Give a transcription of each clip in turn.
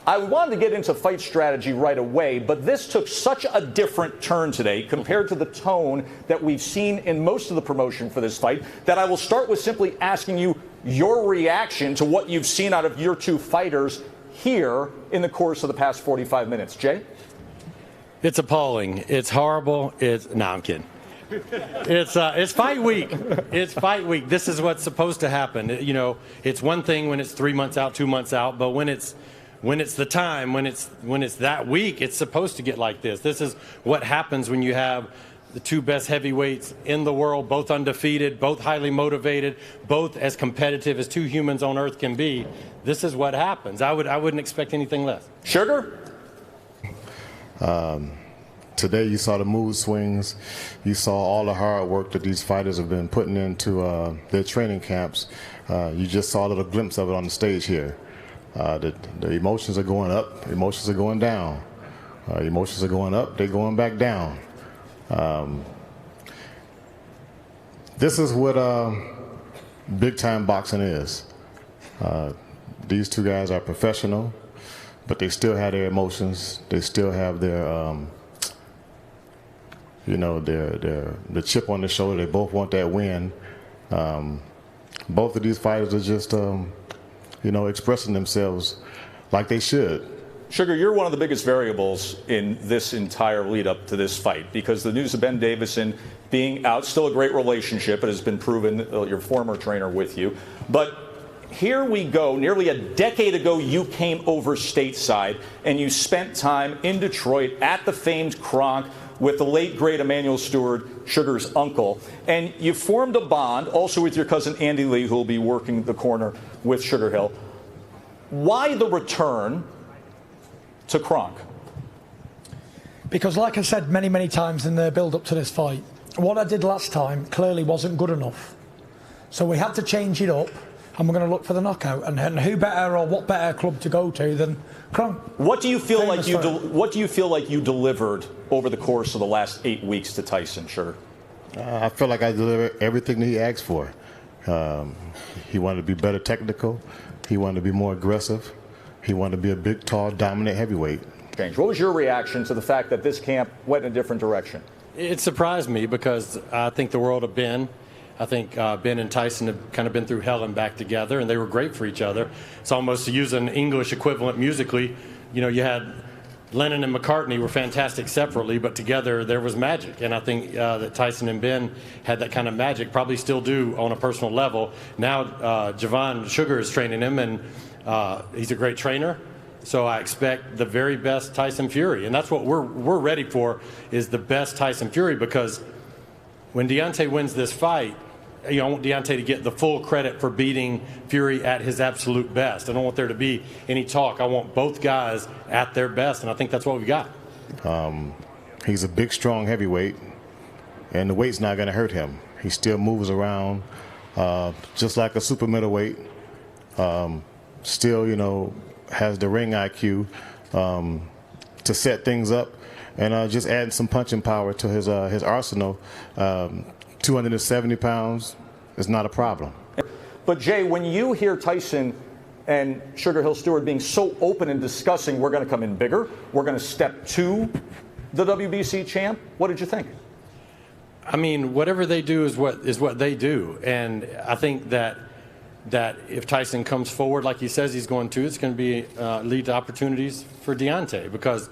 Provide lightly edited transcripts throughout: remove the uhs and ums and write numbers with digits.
I wanted to get into fight strategy right away, but this took such a different turn today compared to the tone that we've seen in most of the promotion for this fight that I will start with simply asking you your reaction to what you've seen out of your two fighters here in the course of the past 45 minutes. Jay? It's appalling. It's horrible. No, I'm kidding. It's fight week. It's fight week. This is what's supposed to happen. You know, it's one thing when it's 3 months out, 2 months out, but when it's the time, when it's that week, it's supposed to get like this. This is what happens when you have the two best heavyweights in the world, both undefeated, both highly motivated, both as competitive as two humans on earth can be. This is what happens. I wouldn't expect anything less. Sugar? Today you saw the mood swings. You saw all the hard work that these fighters have been putting into their training camps. You just saw a little glimpse of it on the stage here. The emotions are going up, emotions are going down. Emotions are going up, they're going back down. This is what big-time boxing is. These two guys are professional, but they still have their emotions. They still have their, the chip on their shoulder. They both want that win. Both of these fighters are just, expressing themselves like they should. Sugar, you're one of the biggest variables in this entire lead up to this fight because the news of Ben Davison being out, still a great relationship. It has been proven, your former trainer with you. But here we go. Nearly a decade ago, you came over stateside and you spent time in Detroit at the famed Kronk with the late, great Emanuel Stewart, Sugar's uncle. And you formed a bond also with your cousin Andy Lee, who will be working the corner with Sugar Hill. Why the return to Kronk? Because like I said many, many times in the build-up to this fight, what I did last time clearly wasn't good enough. So we had to change it up, and we're going to look for the knockout. And who better or what better club to go to than Kronk? What do you feel like you delivered over the course of the last 8 weeks to Tyson, Sugar? I feel like I delivered everything that he asked for. He wanted to be better technical. He wanted to be more aggressive. He wanted to be a big, tall, dominant heavyweight. What was your reaction to the fact that this camp went in a different direction? It surprised me because I think the world of Ben. I think Ben and Tyson have kind of been through hell and back together, and they were great for each other. It's almost, to use an English equivalent musically, you had Lennon and McCartney were fantastic separately, but together there was magic. And I think that Tyson and Ben had that kind of magic, probably still do on a personal level. Now Javon Sugar is training him, and he's a great trainer. So I expect the very best Tyson Fury. And that's what we're ready for, is the best Tyson Fury, because when Deontay wins this fight, I want Deontay to get the full credit for beating Fury at his absolute best. I don't want there to be any talk. I want both guys at their best, and I think that's what we got. He's a big, strong heavyweight, and the weight's not going to hurt him. He still moves around just like a super middleweight. Still, has the ring IQ to set things up, and just adding some punching power to his arsenal. 270 pounds is not a problem. But Jay, when you hear Tyson and Sugar Hill Stewart being so open and discussing we're going to come in bigger, we're going to step to the WBC champ, what did you think? I mean, whatever they do is what they do, and I think that if Tyson comes forward like he says he's going to, it's going to be lead to opportunities for Deontay, because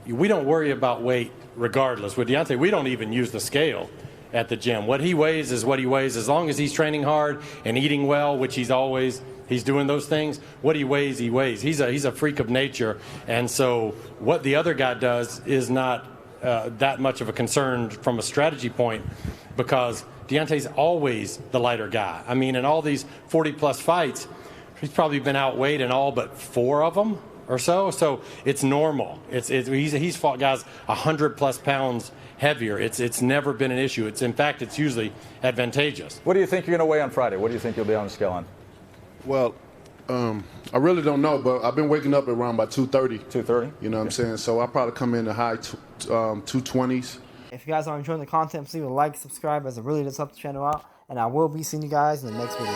we don't worry about weight regardless. With Deontay, we don't even use the scale at the gym. What he weighs is what he weighs. As long as he's training hard and eating well, which he's doing those things, what he weighs, he weighs. He's a freak of nature, and so what the other guy does is not that much of a concern from a strategy point, because Deontay's always the lighter guy. I mean, in all these 40-plus fights, he's probably been outweighed in all but 4 of them or so. So it's normal. He's fought guys 100-plus pounds heavier. It's never been an issue. In fact, it's usually advantageous. What do you think you're going to weigh on Friday? What do you think you'll be on the scale on? Well, I really don't know, but I've been waking up around about 2:30. 2:30? You know what I'm saying? So I'll probably come in the high 220s. If you guys are enjoying the content, please leave a like, subscribe, as it really does help the channel out. And I will be seeing you guys in the next video.